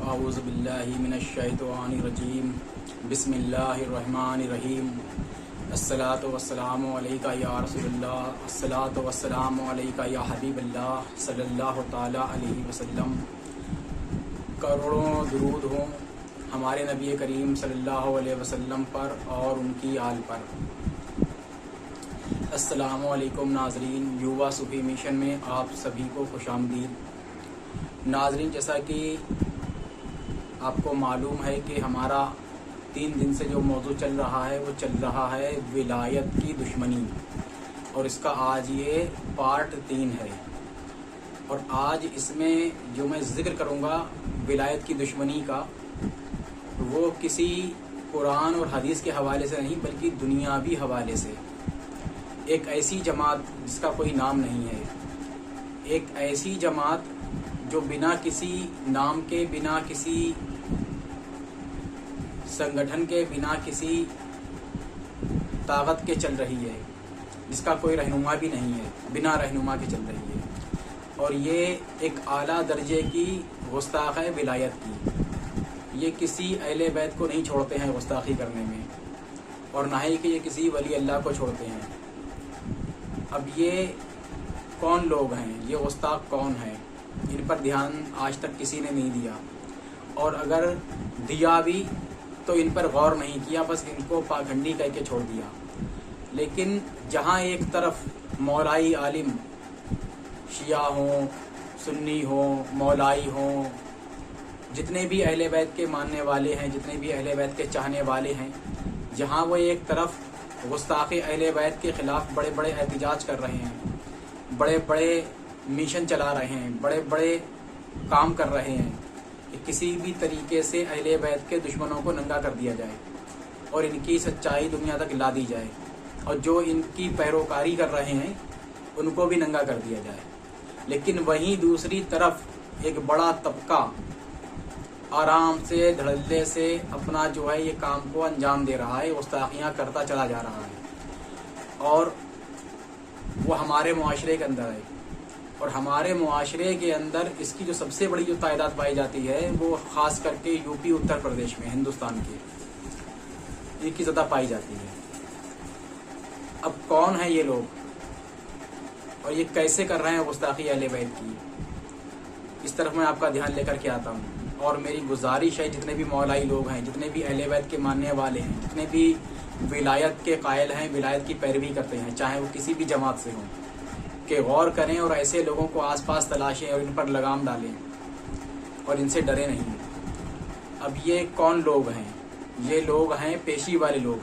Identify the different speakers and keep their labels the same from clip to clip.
Speaker 1: اعوذ باللہ من الشیطان الرجیم بسم اللہ الرحمن الرحیم الصلاۃ والسلام علیکہ یا رسول اللہ الصلاۃ والسلام علیکہ یا حبیب اللہ صلی اللہ تعالی علیہ وسلم۔ کروڑوں درود ہوں ہمارے نبی کریم صلی اللہ علیہ وسلم پر اور ان کی آل پر۔ السلام علیکم ناظرین، یووا صوفی مشن میں آپ سبھی کو خوش آمدید۔ ناظرین، جیسا کہ آپ کو معلوم ہے کہ ہمارا 3 دن سے جو موضوع چل رہا ہے وہ چل رہا ہے ولایت کی دشمنی، اور اس کا آج یہ پارٹ 3 ہے۔ اور آج اس میں جو میں ذکر کروں گا ولایت کی دشمنی کا، وہ کسی قرآن اور حدیث کے حوالے سے نہیں بلکہ دنیاوی حوالے سے۔ ایک ایسی جماعت جس کا کوئی نام نہیں ہے، ایک ایسی جماعت جو بنا کسی نام کے، بنا کسی سنگٹھن کے، بنا کسی طاقت کے چل رہی ہے، جس کا کوئی رہنما بھی نہیں ہے، بنا رہنما کے چل رہی ہے۔ اور یہ ایک اعلیٰ درجے کی گستاخ ہے ولایت کی۔ یہ کسی اہل بیت کو نہیں چھوڑتے ہیں گستاخی کرنے میں، اور نہ ہی کہ یہ کسی ولی اللہ کو چھوڑتے ہیں۔ اب یہ کون لوگ ہیں، یہ گستاخ کون ہیں، ان پر دھیان آج تک کسی نے نہیں دیا، اور اگر دیا بھی تو ان پر غور نہیں کیا، بس ان کو پاکھنڈی کہہ کے چھوڑ دیا۔ لیکن جہاں ایک طرف مولائی عالم، شیعہ ہوں، سنی ہوں، مولائی ہوں، جتنے بھی اہل بیت کے ماننے والے ہیں، جتنے بھی اہل بیت کے چاہنے والے ہیں، جہاں وہ ایک طرف گستاخی اہل بیت کے خلاف بڑے بڑے احتجاج کر رہے ہیں، بڑے بڑے مشن چلا رہے ہیں، بڑے بڑے کام کر رہے ہیں کہ کسی بھی طریقے سے اہل بیت کے دشمنوں کو ننگا کر دیا جائے اور ان کی سچائی دنیا تک لا دی جائے، اور جو ان کی پیروکاری کر رہے ہیں ان کو بھی ننگا کر دیا جائے۔ لیکن وہیں دوسری طرف ایک بڑا طبقہ آرام سے، دھڑلے سے اپنا جو ہے یہ کام کو انجام دے رہا ہے، گستاخیاں کرتا چلا جا رہا ہے، اور وہ ہمارے معاشرے کے اندر ہے۔ اور ہمارے معاشرے کے اندر اس کی جو سب سے بڑی جو تعداد پائی جاتی ہے وہ خاص کر کے یو پی، اتر پردیش میں، ہندوستان کے، ان کی زیادہ پائی جاتی ہے۔ اب کون ہیں یہ لوگ، اور یہ کیسے کر رہے ہیں گستاخی اہل بیت کی، اس طرف میں آپ کا دھیان لے کر کے آتا ہوں۔ اور میری گزارش ہے جتنے بھی مولائی لوگ ہیں، جتنے بھی اہل بیت کے ماننے والے ہیں، جتنے بھی ولایت کے قائل ہیں، ولایت کی پیروی کرتے ہیں، چاہے وہ کسی بھی جماعت سے ہوں، کہ غور کریں اور ایسے لوگوں کو آس پاس تلاشیں اور ان پر لگام ڈالیں اور ان سے ڈرے نہیں۔ اب یہ کون لوگ ہیں؟ یہ لوگ ہیں پیشی والے لوگ،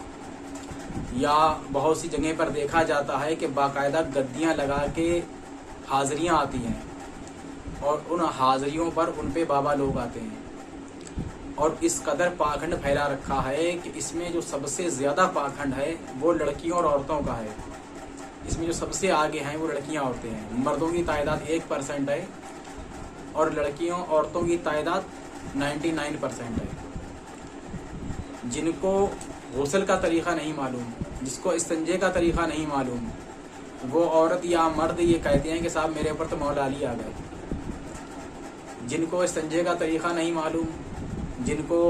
Speaker 1: یا بہت سی جگہ پر دیکھا جاتا ہے کہ باقاعدہ گدیاں لگا کے حاضریاں آتی ہیں، اور ان حاضریوں پر ان پہ بابا لوگ آتے ہیں، اور اس قدر پاکھنڈ پھیلا رکھا ہے کہ اس میں جو سب سے زیادہ پاکھنڈ ہے وہ لڑکیوں اور عورتوں کا ہے۔ اس میں جو سب سے آگے ہیں وہ لڑکیاں عورتیں ہیں۔ مردوں کی تعداد 1% ہے اور لڑکیوں عورتوں کی تعداد 99% ہے۔ جن کو غسل کا طریقہ نہیں معلوم، جس کو استنجے کا طریقہ نہیں معلوم، وہ عورت یا مرد یہ کہتے ہیں کہ صاحب میرے اوپر تو مولا علی آ گئے۔ جن کو استنجے کا طریقہ نہیں معلوم، جن کو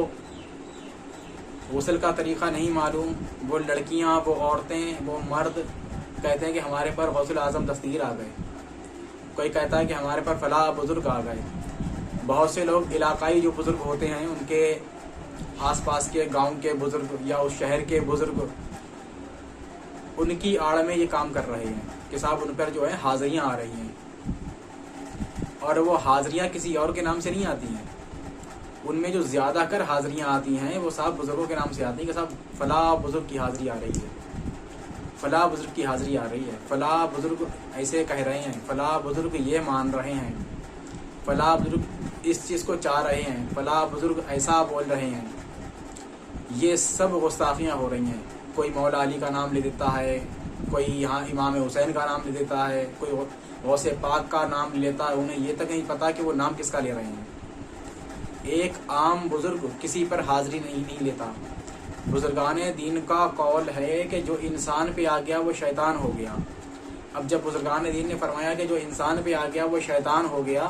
Speaker 1: غسل کا طریقہ نہیں معلوم، وہ لڑکیاں، وہ عورتیں، وہ مرد کہتے ہیں کہ ہمارے پر غوث اعظم دستگیر آ گئے۔ کوئی کہتا ہے کہ ہمارے پر فلاں بزرگ آ گئے۔ بہت سے لوگ علاقائی جو بزرگ ہوتے ہیں، ان کے آس پاس کے گاؤں کے بزرگ یا اس شہر کے بزرگ، ان کی آڑ میں یہ کام کر رہے ہیں کہ صاحب ان پر جو ہے حاضریاں آ رہی ہیں، اور وہ حاضریاں کسی اور کے نام سے نہیں آتی ہیں۔ ان میں جو زیادہ کر حاضریاں آتی ہیں وہ صاحب بزرگوں کے نام سے آتی ہیں کہ صاحب فلاں بزرگ کی حاضری آ رہی ہے، فلاں بزرگ کی حاضری آ رہی ہے، فلاں بزرگ ایسے کہہ رہے ہیں، فلاں بزرگ یہ مان رہے ہیں، فلاں بزرگ اس چیز کو چاہ رہے ہیں، فلاں بزرگ ایسا بول رہے ہیں۔ یہ سب گستاخیاں ہو رہی ہیں۔ کوئی مولا علی کا نام لے دیتا ہے، کوئی یہاں امام حسین کا نام لے دیتا ہے، کوئی غوث پاک کا نام لیتا ہے، انہیں یہ تک نہیں پتا کہ وہ نام کس کا لے رہے ہیں۔ ایک عام بزرگ کسی پر حاضری نہیں لیتا۔ بزرگان دین کا قول ہے کہ جو انسان پہ آ گیا وہ شیطان ہو گیا۔ اب جب بزرگان دین نے فرمایا کہ جو انسان پہ آ گیا وہ شیطان ہو گیا،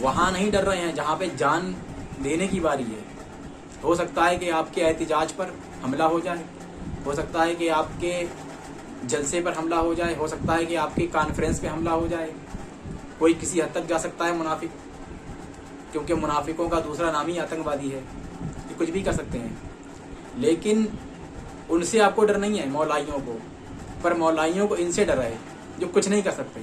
Speaker 1: وہاں نہیں ڈر رہے ہیں جہاں پہ جان دینے کی باری ہے. ہو سکتا ہے کہ آپ کے احتجاج پر حملہ ہو جائے, ہو سکتا ہے کہ آپ کے جلسے پر حملہ ہو جائے, ہو سکتا ہے کہ آپ کی کانفرنس پہ حملہ ہو جائے. کوئی کسی حد تک جا سکتا ہے منافق, کیونکہ منافقوں کا دوسرا نام ہی آتنک وادی ہے, کہ کچھ بھی کر سکتے ہیں. لیکن ان سے آپ کو ڈر نہیں ہے, مولائیوں کو, پر مولائیوں کو ان سے ڈر ہے جو کچھ نہیں کر سکتے.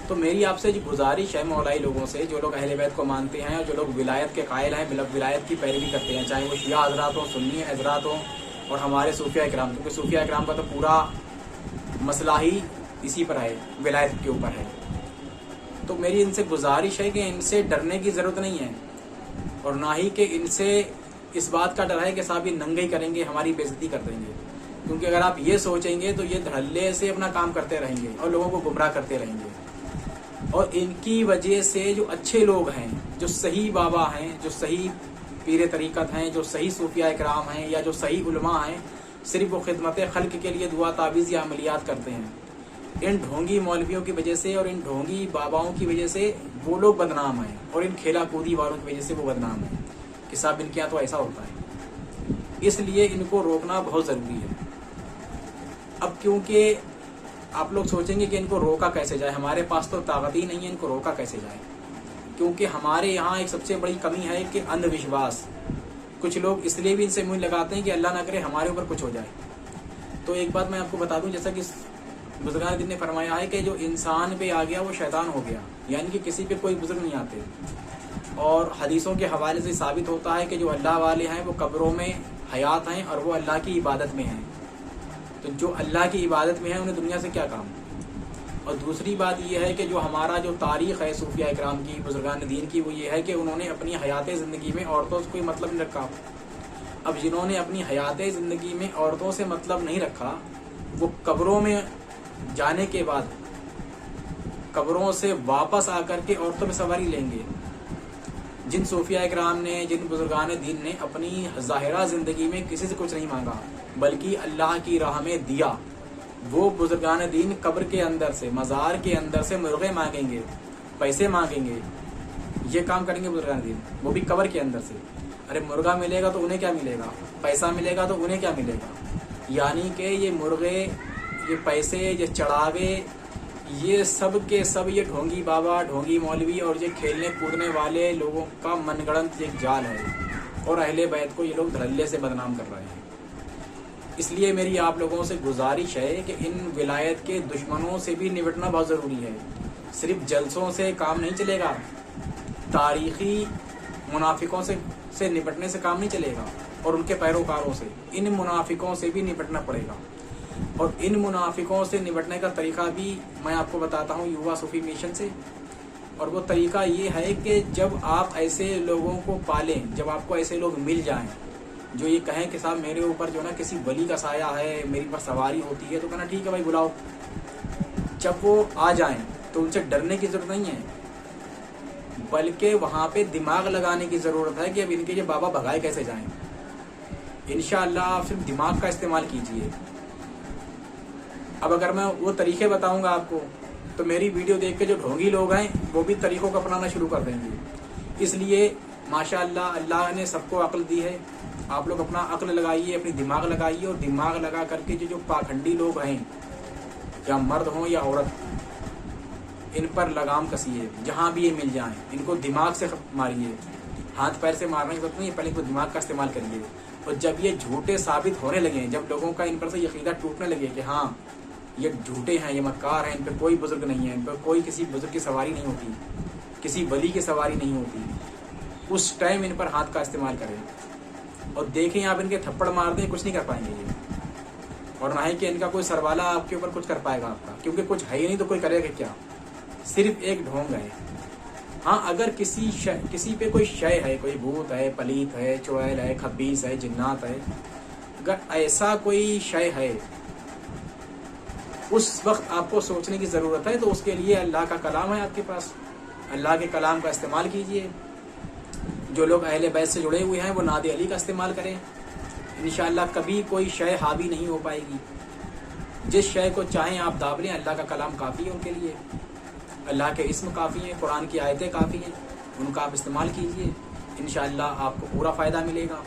Speaker 1: تو میری آپ سے گزارش ہے مولائی لوگوں سے, جو لوگ اہل بیت کو مانتے ہیں اور جو لوگ ولایت کے قائل ہیں, ولایت کی پیروی کرتے ہیں, چاہے وہ شیعہ حضرات ہوں, سنی حضرات ہوں, اور ہمارے صوفیہ اکرام, کیونکہ صوفیہ اکرام کا تو پورا مسئلہ ہی اسی پر ہے, ولایت کے اوپر ہے. تو میری ان سے گزارش ہے کہ ان سے ڈرنے کی ضرورت نہیں ہے, اور نہ ہی کہ ان سے اس بات کا ڈر ہے کہ صاحب یہ ننگے کریں گے, ہماری بے عزتی کر دیں گے. کیونکہ اگر آپ یہ سوچیں گے تو یہ دھڑلے سے اپنا کام کرتے رہیں گے اور لوگوں کو گمراہ کرتے رہیں گے. اور ان کی وجہ سے جو اچھے لوگ ہیں, جو صحیح بابا ہیں, جو صحیح پیر طریقت ہیں, جو صحیح صوفیہ اکرام ہیں, یا جو صحیح علماء ہیں, صرف وہ خدمت خلق کے لیے دعا تعویذ یا عملیات کرتے ہیں. ان ڈھونگی مولویوں کی وجہ سے اور ان ڈھونگی باباؤں کی وجہ سے وہ لوگ بدنام ہیں, اور ان کھیلا کودی والوں کی وجہ سے وہ بدنام ہیں کہ صاحب ان کے یہاں تو ایسا ہوتا ہے. اس لیے ان کو روکنا بہت ضروری ہے. اب کیونکہ آپ لوگ سوچیں گے کہ ان کو روکا کیسے جائے, ہمارے پاس تو طاقت ہی نہیں ہے, ان کو روکا کیسے جائے. کیونکہ ہمارے یہاں ایک سب سے بڑی کمی ہے کہ اندھ وشواس. کچھ لوگ اس لیے بھی ان سے منہ لگاتے ہیں کہ اللہ نہ کرے ہمارے اوپر کچھ ہو جائے. تو ایک بات میں آپ کو بتا دوں, جیسا کہ بزرگان دین نے فرمایا ہے کہ جو انسان پہ آ گیا وہ شیطان ہو گیا, یعنی کہ کسی پہ کوئی بزرگ نہیں آتے. اور حدیثوں کے حوالے سے ثابت ہوتا ہے کہ جو اللہ والے ہیں وہ قبروں میں حیات ہیں اور وہ اللہ کی عبادت میں ہیں. تو جو اللہ کی عبادت میں ہیں انہیں دنیا سے کیا کام. اور دوسری بات یہ ہے کہ جو ہمارا جو تاریخ ہے صوفیہ اکرام کی, بزرگان دین کی, وہ یہ ہے کہ انہوں نے اپنی حیات زندگی میں عورتوں سے کوئی مطلب نہیں رکھا. اب جنہوں نے اپنی حیات زندگی میں عورتوں سے مطلب نہیں رکھا, وہ قبروں میں جانے کے بعد قبروں سے واپس آ کر کے عورتوں میں سواری لیں گے. جن صوفیہ اکرام نے, جن بزرگان دین نے اپنی ظاہرہ زندگی میں کسی سے کچھ نہیں مانگا بلکہ اللہ کی راہ میں دیا, وہ بزرگان دین قبر کے اندر سے, مزار کے اندر سے مرغے مانگیں گے, پیسے مانگیں گے. یہ کام کریں گے بزرگان دین, وہ بھی قبر کے اندر سے. ارے مرغا ملے گا تو انہیں کیا ملے گا, پیسہ ملے گا تو انہیں کیا ملے گا. یعنی کہ یہ مرغے, یہ پیسے, یہ چڑھاوے, یہ سب کے سب یہ ڈھونگی بابا, ڈھونگی مولوی اور یہ کھیلنے کودنے والے لوگوں کا من گڑنت ایک جال ہے, اور اہل بیت کو یہ لوگ دھڑلے سے بدنام کر رہے ہیں. اس لیے میری آپ لوگوں سے گزارش ہے کہ ان ولایت کے دشمنوں سے بھی نمٹنا بہت ضروری ہے. صرف جلسوں سے کام نہیں چلے گا, تاریخی منافقوں سے نپٹنے سے کام نہیں چلے گا, اور ان کے پیروکاروں سے, ان منافقوں سے بھی نپٹنا پڑے گا. اور ان منافقوں سے نپٹنے کا طریقہ بھی میں آپ کو بتاتا ہوں یووا صوفی مشن سے. اور وہ طریقہ یہ ہے کہ جب آپ ایسے لوگوں کو پالیں, جب آپ کو ایسے لوگ مل جائیں جو یہ کہیں کہ صاحب میرے اوپر جو نا کسی ولی کا سایہ ہے, میری پر سواری ہوتی ہے, تو کہنا ٹھیک ہے بھائی بلاؤ. جب وہ آ جائیں تو ان سے ڈرنے کی ضرورت نہیں ہے, بلکہ وہاں پہ دماغ لگانے کی ضرورت ہے کہ اب ان کے یہ بابا بھگائے کیسے جائیں. انشاءاللہ آپ صرف دماغ کا استعمال کیجئے. اب اگر میں وہ طریقے بتاؤں گا آپ کو تو میری ویڈیو دیکھ کے جو ڈھونگی لوگ ہیں وہ بھی طریقوں کو اپنانا شروع کر دیں گے. اس لیے ماشاءاللہ اللہ نے سب کو عقل دی ہے, آپ لوگ اپنا عقل لگائیے, اپنی دماغ لگائیے, اور دماغ لگا کر کے جو پاکھنڈی لوگ ہیں, یا مرد ہوں یا عورت, ان پر لگام کسیے. جہاں بھی یہ مل جائیں ان کو دماغ سے ماریے, ہاتھ پیر سے مارنے کی ضرورت نہیں ہے, پہلے ان کو دماغ کا استعمال کریے. اور جب یہ جھوٹے ثابت ہونے لگے, جب لوگوں کا ان پر سے یہ عقیدہ ٹوٹنے لگے کہ ہاں یہ جھوٹے ہیں, یہ مکار ہیں, ان پہ کوئی بزرگ نہیں ہے, ان پہ کوئی کسی بزرگ کی سواری نہیں ہوتی, کسی ولی کی سواری نہیں ہوتی, اس ٹائم ان پر ہاتھ کا استعمال کریں. اور دیکھیں آپ ان کے تھپڑ مار دیں, کچھ نہیں کر پائیں گے یہ, اور نہ ہی کہ ان کا کوئی سروالا آپ کے اوپر کچھ کر پائے گا آپ کا, کیونکہ کچھ ہے ہی نہیں تو کوئی کرے گا کیا. صرف ایک ڈھونگ ہے. ہاں اگر کسی پہ کوئی شے ہے, کوئی بھوت ہے, پلیت ہے, چڑیل ہے, خبیث ہے, جنات ہے, اگر ایسا کوئی شے ہے اس وقت آپ کو سوچنے کی ضرورت ہے, تو اس کے لیے اللہ کا کلام ہے آپ کے پاس, اللہ کے کلام کا استعمال کیجئے. جو لوگ اہل بیت سے جڑے ہوئے ہیں وہ ناد علی کا استعمال کریں. انشاءاللہ کبھی کوئی شے حاوی نہیں ہو پائے گی. جس شے کو چاہیں آپ داب لیں, اللہ کا کلام کافی ہے ان کے لیے. اللہ کے اسم کافی ہیں، قرآن کی آیتیں کافی ہیں، ان کا آپ استعمال کیجئے، انشاءاللہ آپ کو پورا فائدہ ملے گا.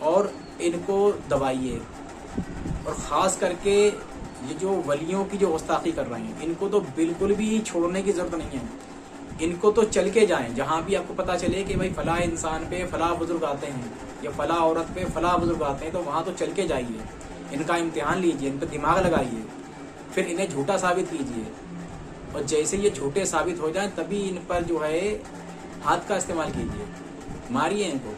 Speaker 1: اور ان کو دبائیے. اور خاص کر کے یہ جو ولیوں کی جو گستاخی کر رہے ہیں ان کو تو بالکل بھی چھوڑنے کی ضرورت نہیں ہے. ان کو تو چل کے جائیں، جہاں بھی آپ کو پتہ چلے کہ بھائی فلاں انسان پہ فلاں بزرگ آتے ہیں یا فلاں عورت پہ فلاں بزرگ آتے ہیں، تو وہاں تو چل کے جائیے، ان کا امتحان لیجئے، ان پہ دماغ لگائیے، پھر انہیں جھوٹا ثابت کیجئے. اور جیسے یہ جھوٹے ثابت ہو جائیں تبھی ان پر جو ہے ہاتھ کا استعمال کیجئے، ماریے ان کو،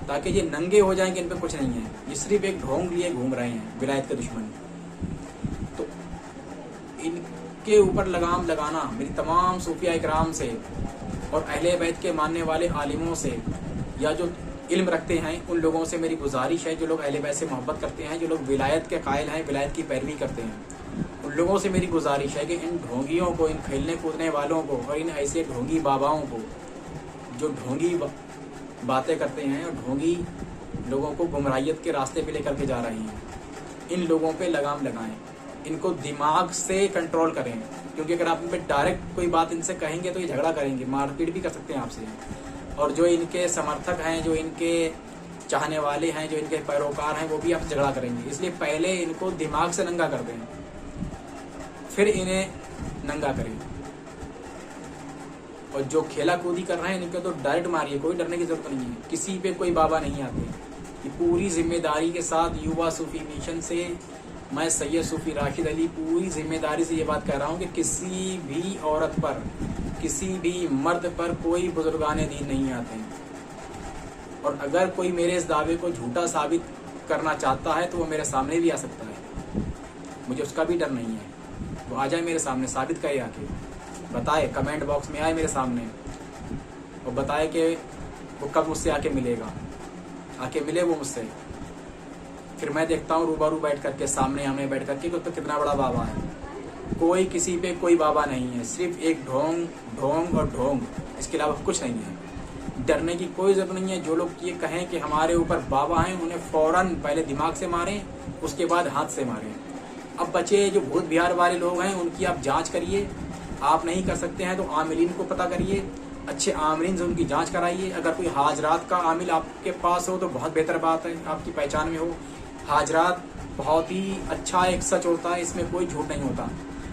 Speaker 1: تاکہ یہ ننگے ہو جائیں کہ ان پہ کچھ نہیں ہے، یہ صرف ایک ڈھونگ لیے گھوم رہے ہیں ولایت کے دشمن. تو ان کے اوپر لگام لگانا میری تمام صوفیاء اکرام سے اور اہل بیت کے ماننے والے عالموں سے یا جو علم رکھتے ہیں ان لوگوں سے میری گزارش ہے، جو لوگ اہل بیت سے محبت کرتے ہیں، جو لوگ ولایت کے قائل ہیں، ولایت کی پیروی کرتے ہیں، ان لوگوں سے میری گزارش ہے کہ ان ڈھونگیوں کو، ان کھیلنے کودنے والوں کو اور ان ایسے ڈھونگی باباؤں کو جو ڈھونگی باتیں کرتے ہیں اور ڈھونگی لوگوں کو گمراہیت کے راستے پہ لے کر کے جا رہے ہیں، ان لوگوں پہ لگام لگائیں، ان کو دماغ سے کنٹرول کریں. کیونکہ اگر آپ ان پہ ڈائریکٹ کوئی بات ان سے کہیں گے تو یہ جھگڑا کریں گے، مار پیٹ بھی کر سکتے ہیں آپ سے. اور جو ان کے سمرتھک ہیں، جو ان کے چاہنے والے ہیں، جو ان کے پیروکار ہیں، وہ بھی آپ سے جھگڑا کریں گے. اس لیے پہلے ان کو دماغ سے ننگا کر دیں، پھر انہیں ننگا کریں. اور جو کھیلا کودی کر رہے ہیں ان کو تو ڈائریکٹ ماریے، کوئی ڈرنے کی ضرورت نہیں ہے، کسی پہ کوئی بابا نہیں آتے. یہ پوری ذمہ داری کے ساتھ یووا صوفی مشن سے میں سید صوفی راشد علی پوری ذمہ داری سے یہ بات کہہ رہا ہوں کہ کسی بھی عورت پر، کسی بھی مرد پر کوئی بزرگان دین نہیں آتے ہیں. اور اگر کوئی میرے اس دعوے کو جھوٹا ثابت کرنا چاہتا ہے تو وہ میرے سامنے بھی آ سکتا ہے، مجھے اس کا بھی ڈر نہیں ہے. وہ آ جائے میرے سامنے، ثابت کرے، آ کے بتائے، کمنٹ باکس میں آئے میرے سامنے اور بتائے کہ وہ کب مجھ سے آ کے ملے گا، آ کے ملے وہ مجھ سے، پھر میں دیکھتا ہوں روبارو بیٹھ کر کے، سامنے آمنے بیٹھ کر کے کہ تو کتنا بڑا بابا ہے. کوئی کسی پہ کوئی بابا نہیں ہے، صرف ایک ڈھونگ اور ڈھونگ، اس کے علاوہ کچھ نہیں ہے. ڈرنے کی کوئی ضرورت نہیں ہے. جو لوگ یہ کہیں کہ ہمارے اوپر بابا ہیں انہیں فوراً پہلے دماغ سے ماریں، اس کے بعد ہاتھ سے ماریں. اب بچے جو بھوت بہار والے لوگ ہیں ان کی آپ جانچ کریے، آپ نہیں کر سکتے ہیں تو عاملین کو پتہ کریے، اچھے عاملین سے ان کی جانچ کرائیے. اگر کوئی حاجرات کا عامل آپ کے پاس ہو تو بہت بہتر بات ہے، آپ کی پہچان میں ہو. حاجرات بہت ہی اچھا ایک سچ ہوتا ہے، اس میں کوئی جھوٹ نہیں ہوتا.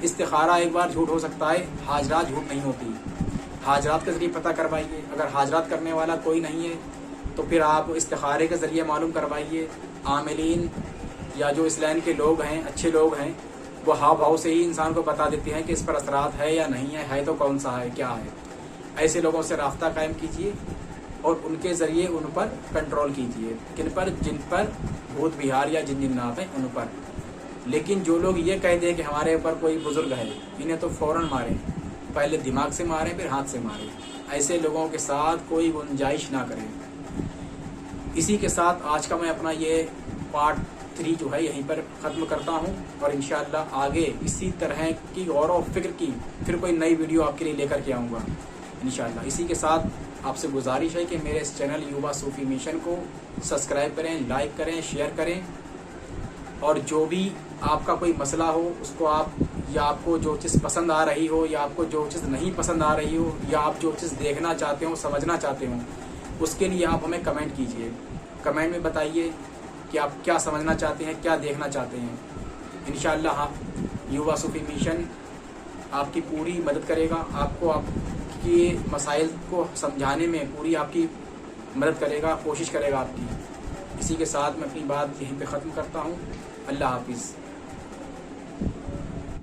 Speaker 1: استخارہ ایک بار جھوٹ ہو سکتا ہے، حاجرات جھوٹ نہیں ہوتی. حاجرات کے ذریعے پتہ کروائیے. اگر حاجرات کرنے والا کوئی نہیں ہے تو پھر آپ استخارے کے ذریعے معلوم کروائیے. عاملین یا جو اس لائن کے لوگ ہیں، اچھے لوگ ہیں، وہ ہاؤ بھاؤ سے ہی انسان کو بتا دیتے ہیں کہ اس پر اثرات ہے یا نہیں ہے تو کون سا ہے، کیا ہے. ایسے لوگوں سے رابطہ قائم کیجیے اور ان کے ذریعے ان پر کنٹرول کیجیے. کن پر؟ جن پر بھوت بہار یا جن جنات ہیں ان پر. لیکن جو لوگ یہ کہتے ہیں کہ ہمارے اوپر کوئی بزرگ ہے، انہیں تو فوراً ماریں، پہلے دماغ سے ماریں پھر ہاتھ سے ماریں. ایسے لوگوں کے ساتھ کوئی گنجائش نہ کریں. اسی کے ساتھ آج کا میں اپنا یہ پارٹ 3 جو ہے یہیں پر ختم کرتا ہوں، اور انشاءاللہ آگے اسی طرح کی غور و فکر کی پھر کوئی نئی ویڈیو آپ کے لیے لے کر کے آؤں گا انشاءاللہ. اسی کے ساتھ آپ سے گزارش ہے کہ میرے اس چینل یووا صوفی مشن کو سبسکرائب کریں، لائک کریں، شیئر کریں. اور جو بھی آپ کا کوئی مسئلہ ہو اس کو آپ کو جو چیز پسند آ رہی ہو یا آپ کو جو چیز نہیں پسند آ رہی ہو یا آپ جو چیز دیکھنا چاہتے ہو، سمجھنا چاہتے ہو، اس کے لیے آپ ہمیں کمنٹ کیجئے. کمنٹ میں بتائیے کہ آپ کیا سمجھنا چاہتے ہیں، کیا دیکھنا چاہتے ہیں. انشاءاللہ یووا صوفی مشن آپ کی پوری مدد کرے گا، آپ کو آپ کی مسائل کو سمجھانے میں پوری آپ کی مدد کرے گا، کوشش کرے گا آپ کی. اسی کے ساتھ میں اپنی بات یہیں پہ ختم کرتا ہوں. اللہ حافظ.